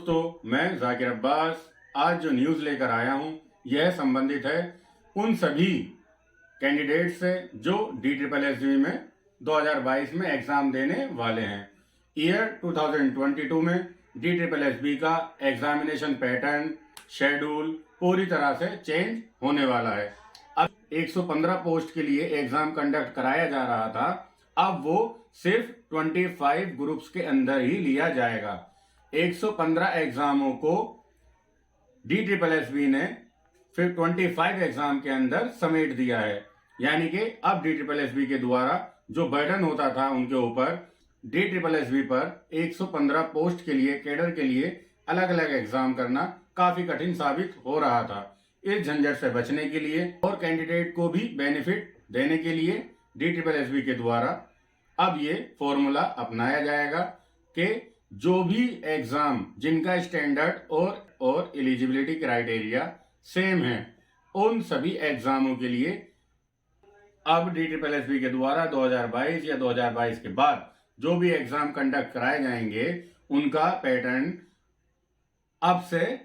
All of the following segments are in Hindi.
दोस्तों, मैं जाकिर अब्बास आज जो न्यूज़ लेकर आया हूं, यह संबंधित है उन सभी कैंडिडेट से जो DSSB में 2022 में एग्ज़ाम देने वाले हैं। ईयर 2022 में DSSB का एग्जामिनेशन पैटर्न, शेड्यूल पूरी तरह से चेंज होने वाला है। अब 115 पोस्ट के लिए एग्ज़ाम कंडक्ट कराया जा रहा था, अब वो सिर्फ 25 ग्रुप्स के अंदर ही लिया जाएगा। 115 एग्जामों को DSSB ने फिर 25 एग्जाम के अंदर समेट दिया है। यानी कि अब DSSB के द्वारा जो बर्डन होता था उनके ऊपर, DSSB पर 115 पोस्ट के लिए, कैडर के लिए अलग अलग एग्जाम करना काफी कठिन साबित हो रहा था। इस झंझट से बचने के लिए और कैंडिडेट को भी बेनिफिट देने के लिए DSSB के द्वारा अब ये फॉर्मूला अपनाया जाएगा कि जो भी एग्जाम जिनका स्टैंडर्ड और एलिजिबिलिटी क्राइटेरिया सेम है, उन सभी एग्जामों के लिए अब DSSB के द्वारा 2022 या 2022 के बाद जो भी एग्जाम कंडक्ट कराए जाएंगे, उनका पैटर्न अब से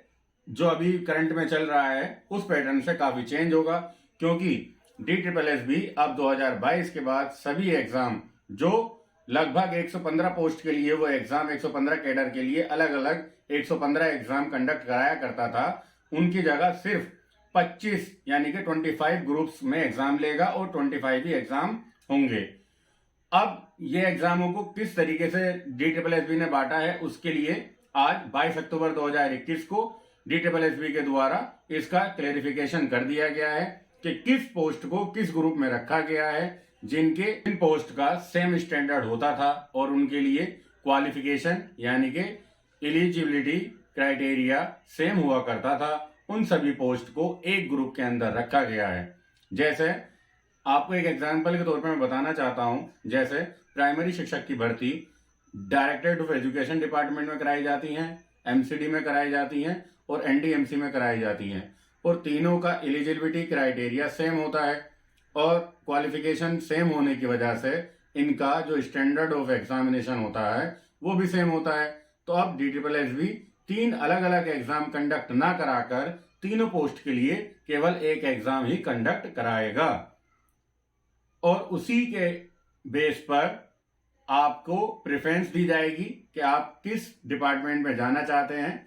जो अभी करंट में चल रहा है उस पैटर्न से काफी चेंज होगा। क्योंकि DSSB अब 2022 के बाद सभी एग्जाम जो लगभग 115 पोस्ट के लिए वो एग्जाम 115 कैडर के लिए अलग अलग 115 एग्जाम कंडक्ट कराया करता था, उनकी जगह सिर्फ 25 यानी कि 25 ग्रुप्स में एग्जाम लेगा और 25 ही एग्जाम होंगे। अब ये एग्जामों को किस तरीके से DSSB ने बांटा है, उसके लिए आज 22 अक्टूबर 2021 को DSSB के द्वारा इसका क्लेरिफिकेशन कर दिया गया है कि किस पोस्ट को किस ग्रुप में रखा गया है, जिनके इन पोस्ट का सेम स्टैंडर्ड होता था और उनके लिए क्वालिफिकेशन यानी कि एलिजिबिलिटी क्राइटेरिया सेम हुआ करता था। उन सभी पोस्ट को एक ग्रुप के अंदर रखा गया है। जैसे आपको एक एग्जांपल के तौर पर मैं बताना चाहता हूं, जैसे प्राइमरी शिक्षक की भर्ती डायरेक्टरेट ऑफ एजुकेशन डिपार्टमेंट में कराई जाती हैं, MCD में कराई जाती हैं और NDMC में कराई जाती हैं, और तीनों का एलिजिबिलिटी क्राइटेरिया सेम होता है और क्वालिफिकेशन सेम होने की वजह से इनका जो स्टैंडर्ड ऑफ एग्जामिनेशन होता है वो भी सेम होता है। तो अब DSSB 3 अलग अलग एग्जाम कंडक्ट ना कराकर तीनों पोस्ट के लिए केवल एक एग्जाम ही कंडक्ट कराएगा और उसी के बेस पर आपको प्रेफरेंस दी जाएगी कि आप किस डिपार्टमेंट में जाना चाहते हैं,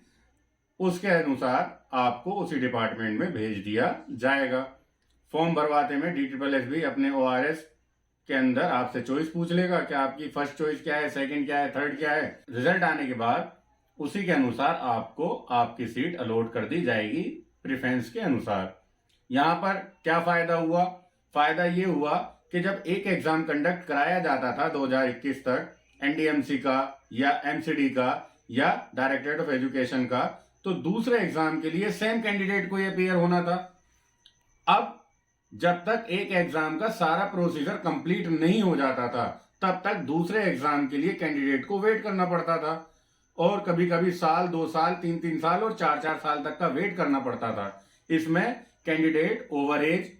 उसके अनुसार आपको उसी डिपार्टमेंट में भेज दिया जाएगा। फॉर्म भरवाते में DSSB अपने ORS के अंदर आपसे चॉइस पूछ लेगा कि आपकी फर्स्ट चॉइस क्या है, सेकंड क्या है, थर्ड क्या है। रिजल्ट आने के बाद उसी के अनुसार आपको आपकी सीट अलॉट कर दी जाएगी प्रेफरेंस के अनुसार। यहाँ पर क्या फायदा हुआ? फायदा ये हुआ कि जब एक एग्जाम कंडक्ट कराया जाता था 2021 तक NDMC का या MCD का या डायरेक्टरेट ऑफ एजुकेशन का, तो दूसरे एग्जाम के लिए सेम कैंडिडेट को ये अपीयर होना था। अब जब तक एक एग्जाम का सारा प्रोसीजर कंप्लीट नहीं हो जाता था, तब तक दूसरे एग्जाम के लिए कैंडिडेट को वेट करना पड़ता था और कभी कभी साल, 2 साल, 3 साल और 4 साल तक का वेट करना पड़ता था। इसमें कैंडिडेट ओवर एज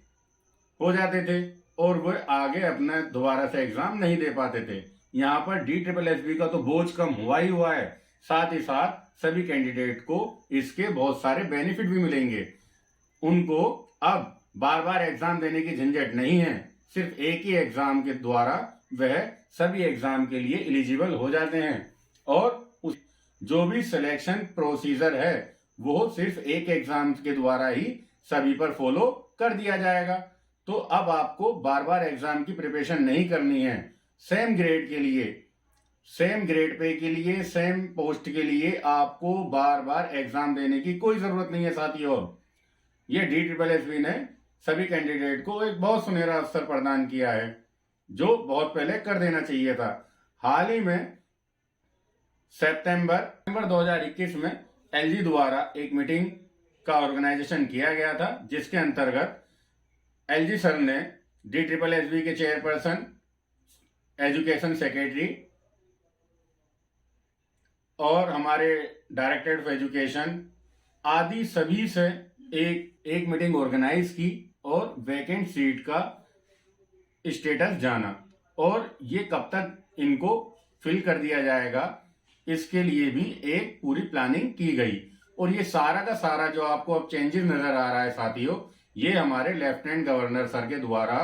हो जाते थे और वो आगे अपना दोबारा से एग्जाम नहीं दे पाते थे। यहाँ पर DSSB का तो बोझ कम हुआ ही हुआ है, साथ ही साथ सभी कैंडिडेट को इसके बहुत सारे बेनिफिट भी मिलेंगे। उनको अब बार बार एग्जाम देने की झंझट नहीं है, सिर्फ एक ही एग्जाम के द्वारा वह सभी एग्जाम के लिए एलिजिबल हो जाते हैं और जो भी सिलेक्शन प्रोसीजर है वो सिर्फ एक एग्जाम के द्वारा ही सभी पर फॉलो कर दिया जाएगा। तो अब आपको बार बार एग्जाम की प्रिपरेशन नहीं करनी है। सेम ग्रेड के लिए, सेम ग्रेड पे के लिए, सेम पोस्ट के लिए आपको बार बार एग्जाम देने की कोई जरूरत नहीं है साथियों। ये DSSB ने सभी कैंडिडेट को एक बहुत सुनहरा अवसर प्रदान किया है, जो बहुत पहले कर देना चाहिए था। हाल ही में सितंबर 2021 में LG द्वारा एक मीटिंग का ऑर्गेनाइजेशन किया गया था, जिसके अंतर्गत LG सर ने DSSB के चेयरपर्सन, एजुकेशन सेक्रेटरी और हमारे डायरेक्टरेट ऑफ एजुकेशन आदि सभी से एक मीटिंग ऑर्गेनाइज की और वैकेंट सीट का स्टेटस जाना और ये कब तक इनको फिल कर दिया जाएगा, इसके लिए भी एक पूरी प्लानिंग की गई। और ये सारा का सारा जो आपको अब चेंजेस नजर आ रहा है साथियों, ये हमारे लेफ्टिनेंट गवर्नर सर के द्वारा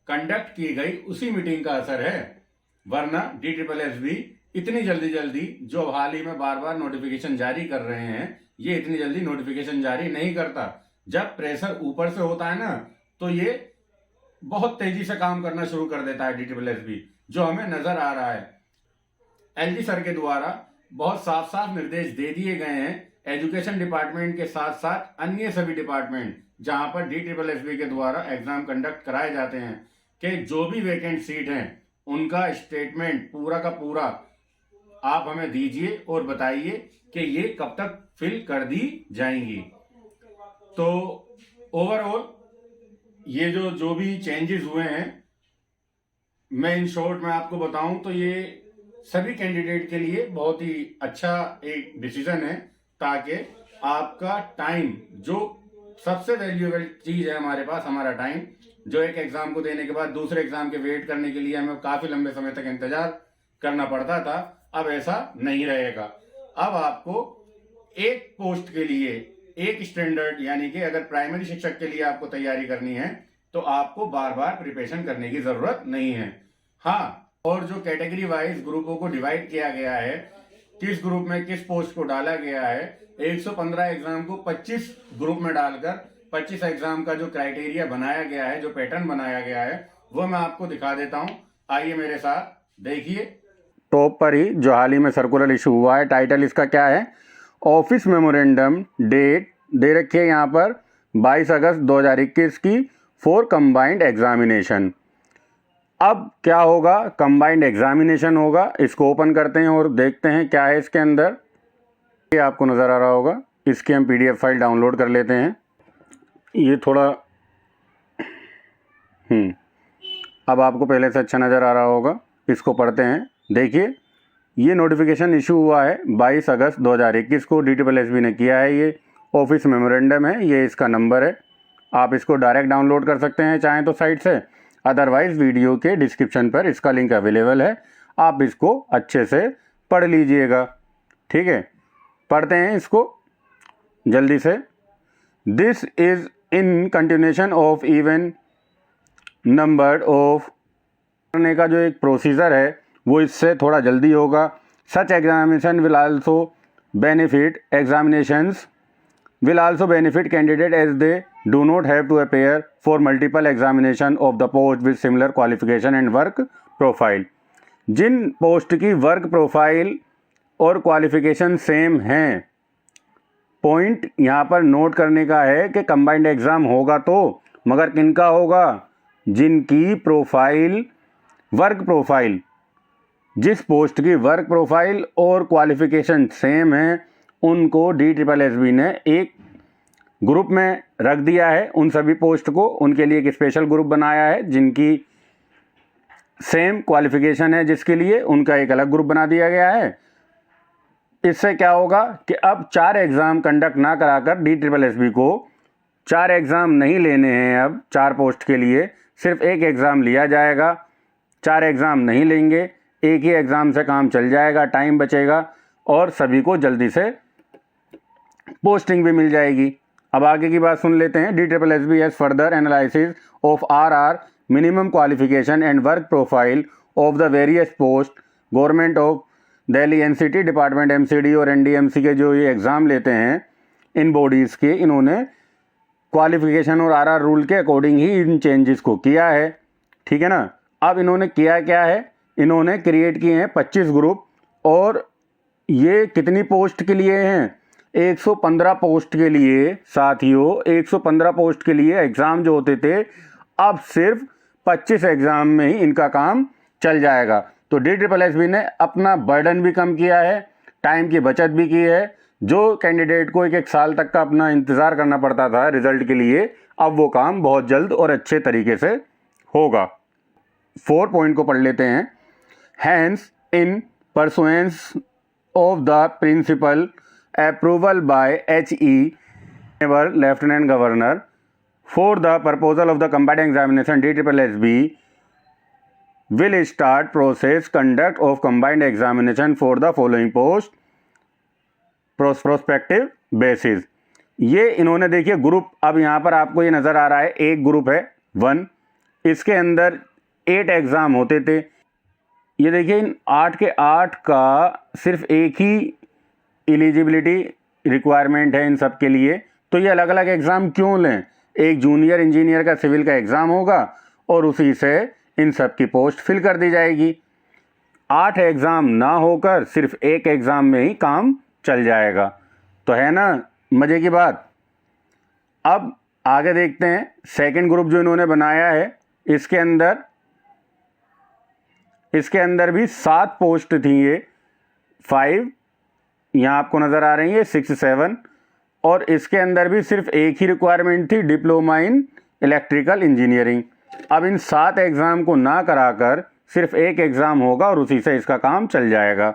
कंडक्ट की गई उसी मीटिंग का असर है। वरना DSSB इतनी जल्दी जो हाल ही में बार बार नोटिफिकेशन जारी कर रहे हैं, ये इतनी जल्दी नोटिफिकेशन जारी नहीं करता। जब प्रेशर ऊपर से होता है ना, तो ये बहुत तेजी से काम करना शुरू कर देता है DSSB, जो हमें नजर आ रहा है। LG सर के द्वारा बहुत साफ साफ निर्देश दे दिए गए हैं एजुकेशन डिपार्टमेंट के साथ साथ अन्य सभी डिपार्टमेंट जहां पर DSSB के द्वारा एग्जाम कंडक्ट कराए जाते हैं, कि जो भी वैकेंट सीट हैं उनका स्टेटमेंट पूरा का पूरा आप हमें दीजिए और बताइए कि ये कब तक फिल कर दी जाएंगी। तो ओवरऑल ये जो भी चेंजेस हुए हैं, मैं इन शॉर्ट में आपको बताऊं तो ये सभी कैंडिडेट के लिए बहुत ही अच्छा एक डिसीजन है, ताकि आपका टाइम, जो सबसे वैल्यूएबल चीज है हमारे पास, हमारा टाइम, जो एक एग्जाम को देने के बाद दूसरे एग्जाम के वेट करने के लिए हमें काफी लंबे समय तक इंतजार करना पड़ता था, अब ऐसा नहीं रहेगा। अब आपको एक पोस्ट के लिए एक स्टैंडर्ड, यानी कि अगर प्राइमरी शिक्षक के लिए आपको तैयारी करनी है तो आपको बार बार प्रिपरेशन करने की जरूरत नहीं है। हाँ, और जो कैटेगरी वाइज ग्रुपों को डिवाइड किया गया है, किस ग्रुप में किस पोस्ट को डाला गया है, 115 एग्जाम को 25 ग्रुप में डालकर 25 एग्जाम का जो क्राइटेरिया बनाया गया है, जो पैटर्न बनाया गया है, वो मैं आपको दिखा देता हूं। आइए मेरे साथ देखिए। टॉप पर ही जो हाल ही में सर्कुलर इशू हुआ है, टाइटल इसका क्या है, ऑफिस मेमोरेंडम, डेट दे रखी है यहाँ पर 22 अगस्त 2021 की फॉर कंबाइंड एग्जामिनेशन। अब क्या होगा, कंबाइंड एग्जामिनेशन होगा। इसको ओपन करते हैं और देखते हैं क्या है इसके अंदर। ये आपको नज़र आ रहा होगा, इसकी हम PDF फाइल डाउनलोड कर लेते हैं। ये थोड़ा अब आपको पहले से अच्छा नज़र आ रहा होगा, इसको पढ़ते हैं। देखिए, ये नोटिफिकेशन इशू हुआ है 22 अगस्त 2021 को, DSSB ने किया है। ये ऑफिस मेमोरेंडम है, ये इसका नंबर है। आप इसको डायरेक्ट डाउनलोड कर सकते हैं चाहें तो साइट से, अदरवाइज़ वीडियो के डिस्क्रिप्शन पर इसका लिंक अवेलेबल है, आप इसको अच्छे से पढ़ लीजिएगा। ठीक है, पढ़ते हैं इसको जल्दी से। This is in continuation of even number of, करने का जो एक प्रोसीजर है वो इससे थोड़ा जल्दी होगा। Such examination will also benefit candidate as they do not have to appear for multiple examination of the post with similar qualification and work profile. जिन पोस्ट की वर्क प्रोफाइल और क्वालिफिकेशन सेम हैं, पॉइंट यहाँ पर नोट करने का है कि कंबाइंड एग्ज़ाम होगा तो, मगर किनका होगा, जिनकी प्रोफाइल, वर्क प्रोफाइल, जिस पोस्ट की वर्क प्रोफाइल और क्वालिफिकेशन सेम है, उनको DSSB ने एक ग्रुप में रख दिया है। उन सभी पोस्ट को, उनके लिए एक स्पेशल ग्रुप बनाया है। जिनकी सेम क्वालिफिकेशन है, जिसके लिए उनका एक अलग ग्रुप बना दिया गया है। इससे क्या होगा कि अब 4 एग्ज़ाम कंडक्ट ना कराकर DSSB को 4 एग्ज़ाम नहीं लेने हैं। अब 4 पोस्ट के लिए सिर्फ एक एग्ज़ाम लिया जाएगा, 4 एग्ज़ाम नहीं लेंगे, एक ही एग्ज़ाम से काम चल जाएगा, टाइम बचेगा और सभी को जल्दी से पोस्टिंग भी मिल जाएगी। अब आगे की बात सुन लेते हैं। DSSB has further analysis of RR minimum qualification and work profile of the various post. Government of Delhi NCT department MCD और NDMC के जो ये एग्ज़ाम लेते हैं, इन बॉडीज़ के, इन्होंने क्वालिफिकेशन और RR रूल के अकॉर्डिंग ही इन चेंजेस को किया है। ठीक है ना। अब इन्होंने किया क्या है, इन्होंने क्रिएट किए हैं 25 ग्रुप, और ये कितनी पोस्ट के लिए हैं, 115 पोस्ट के लिए। साथियों, 115 पोस्ट के लिए एग्ज़ाम जो होते थे, अब सिर्फ 25 एग्ज़ाम में ही इनका काम चल जाएगा। तो DSSB ने अपना बर्डन भी कम किया है, टाइम की बचत भी की है। जो कैंडिडेट को एक साल तक का अपना इंतज़ार करना पड़ता था रिजल्ट के लिए, अब वो काम बहुत जल्द और अच्छे तरीके से होगा। 4 पॉइंट को पढ़ लेते हैं। Hence in pursuance of the principal approval by HE lieutenant governor for the proposal of the combined examination, DSSB will start process conduct of combined examination for the following post prospective basis। ये इन्होंने देखिए ग्रुप, अब यहाँ पर आपको ये नज़र आ रहा है एक ग्रुप है 1, इसके अंदर 8 एग्ज़ाम होते थे। ये देखिए इन 8 के 8 का सिर्फ एक ही एलिजिबिलिटी रिक्वायरमेंट है इन सब के लिए, तो ये अलग अलग एग्ज़ाम क्यों लें? एक जूनियर इंजीनियर का सिविल का एग्ज़ाम होगा और उसी से इन सब की पोस्ट फिल कर दी जाएगी। 8 एग्ज़ाम ना होकर सिर्फ एक एग्ज़ाम में ही काम चल जाएगा। तो है ना मज़े की बात। अब आगे देखते हैं सेकंड ग्रुप जो इन्होंने बनाया है, इसके अंदर भी 7 पोस्ट थी। ये 5 यहाँ आपको नज़र आ रही है, 6, 7, और इसके अंदर भी सिर्फ एक ही रिक्वायरमेंट थी, डिप्लोमा इन इलेक्ट्रिकल इंजीनियरिंग। अब इन 7 एग्ज़ाम को ना कराकर सिर्फ एक एग्ज़ाम होगा और उसी से इसका काम चल जाएगा।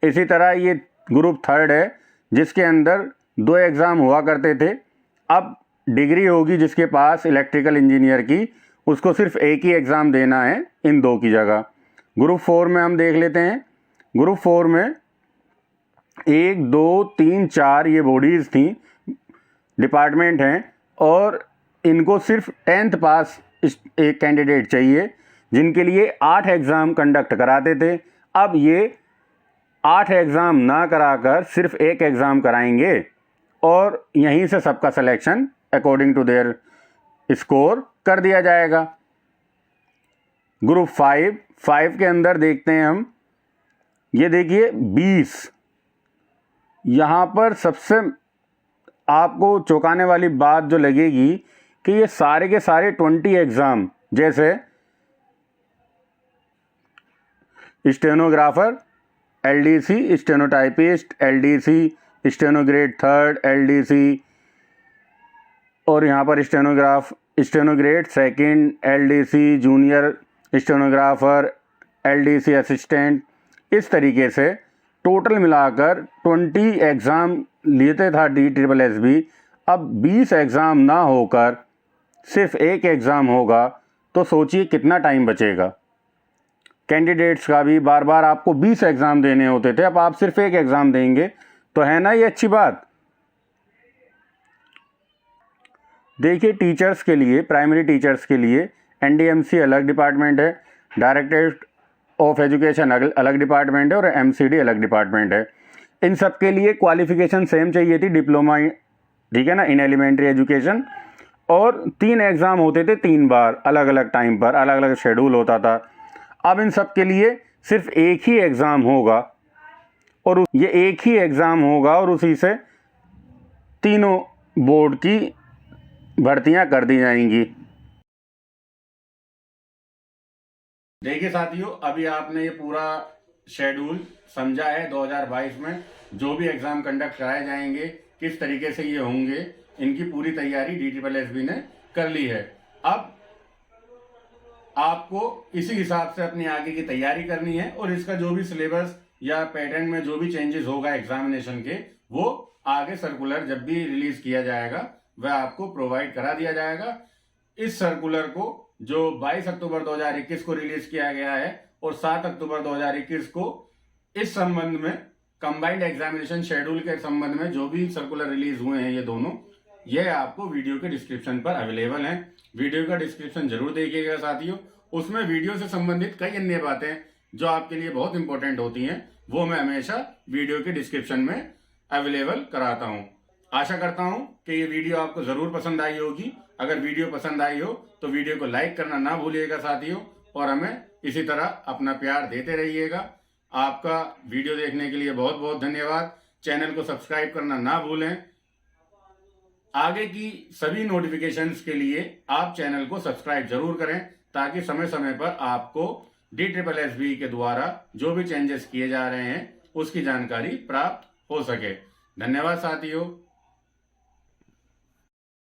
इसी तरह ये ग्रुप थर्ड है जिसके अंदर 2 एग्ज़ाम हुआ करते थे। अब डिग्री होगी जिसके पास इलेक्ट्रिकल इंजीनियर की, उसको सिर्फ एक ही एग्ज़ाम देना है इन 2 की जगह। ग्रुप 4 में हम देख लेते हैं। ग्रुप 4 में 1, 2, 3, 4 ये बॉडीज़ थी, डिपार्टमेंट हैं, और इनको सिर्फ 10th पास एक कैंडिडेट चाहिए जिनके लिए 8 एग्ज़ाम कंडक्ट कराते थे। अब ये 8 एग्ज़ाम ना कराकर सिर्फ एक एग्ज़ाम कराएंगे और यहीं से सबका selection according to their score कर दिया जाएगा। ग्रुप 5 के अंदर देखते हैं हम, ये देखिए 20। यहाँ पर सबसे आपको चौंकाने वाली बात जो लगेगी कि ये सारे के सारे 20 एग्ज़ाम, जैसे stenographer, LDC, stenotypist, LDC, steno grade 3rd, LDC, और यहाँ पर steno grade 2nd, LDC, junior stenographer, LDC assistant, इस तरीके से टोटल मिलाकर 20 एग्ज़ाम लेते था DSSB। अब 20 एग्ज़ाम ना होकर सिर्फ एक एग्ज़ाम होगा, तो सोचिए कितना टाइम बचेगा। कैंडिडेट्स का भी बार बार आपको 20 एग्ज़ाम देने होते थे, अब आप सिर्फ एक एग्ज़ाम देंगे, तो है ना ये अच्छी बात। देखिए टीचर्स के लिए, प्राइमरी टीचर्स के लिए NDMC अलग डिपार्टमेंट है, डायरेक्टरेट ऑफ एजुकेशन अलग डिपार्टमेंट है, और MCD अलग डिपार्टमेंट है। इन सब के लिए क्वालिफ़िकेशन सेम चाहिए थी, डिप्लोमा, ठीक है ना, इन एलिमेंट्री एजुकेशन, और 3 एग्ज़ाम होते थे 3 बार, अलग अलग टाइम पर, अलग अलग शेड्यूल होता था। अब इन सब के लिए सिर्फ एक ही एग्ज़ाम होगा, और ये एक ही एग्ज़ाम होगा और उसी से तीनों बोर्ड की भर्तियां कर दी जाएंगी। देखिए साथियों, अभी आपने ये पूरा शेड्यूल समझा है। 2022 में जो भी एग्ज़ाम कंडक्ट कराए जाएंगे, किस तरीके से ये होंगे, इनकी पूरी तैयारी DSSB ने कर ली है। अब आपको इसी हिसाब से अपनी आगे की तैयारी करनी है, और इसका जो भी सिलेबस या पैटर्न में जो भी चेंजेस होगा एग्जामिनेशन के, वो आगे सर्कुलर जब भी रिलीज किया जाएगा वह आपको प्रोवाइड करा दिया जाएगा। इस सर्कुलर को जो 22 अक्टूबर 2021 को रिलीज किया गया है और 7 अक्टूबर 2021 को इस संबंध में कंबाइंड एग्जामिनेशन शेड्यूल के संबंध में जो भी सर्कुलर रिलीज हुए हैं, ये दोनों, ये आपको वीडियो के डिस्क्रिप्शन पर अवेलेबल हैं। वीडियो का डिस्क्रिप्शन जरूर देखिएगा साथियों। उसमें वीडियो से संबंधित कई अन्य बातें जो आपके लिए बहुत इंपॉर्टेंट होती हैं, वो मैं हमेशा वीडियो के डिस्क्रिप्शन में अवेलेबल कराता हूं। आशा करता हूं कि ये वीडियो आपको जरूर पसंद आई होगी। अगर वीडियो पसंद आई हो तो वीडियो को लाइक करना ना भूलिएगा साथियों, और हमें इसी तरह अपना प्यार देते रहिएगा। आपका वीडियो देखने के लिए बहुत बहुत धन्यवाद। चैनल को सब्सक्राइब करना ना भूलें। आगे की सभी नोटिफिकेशंस के लिए आप चैनल को सब्सक्राइब जरूर करें, ताकि समय समय पर आपको DSSB के द्वारा जो भी चेंजेस किए जा रहे हैं उसकी जानकारी प्राप्त हो सके। धन्यवाद साथियों।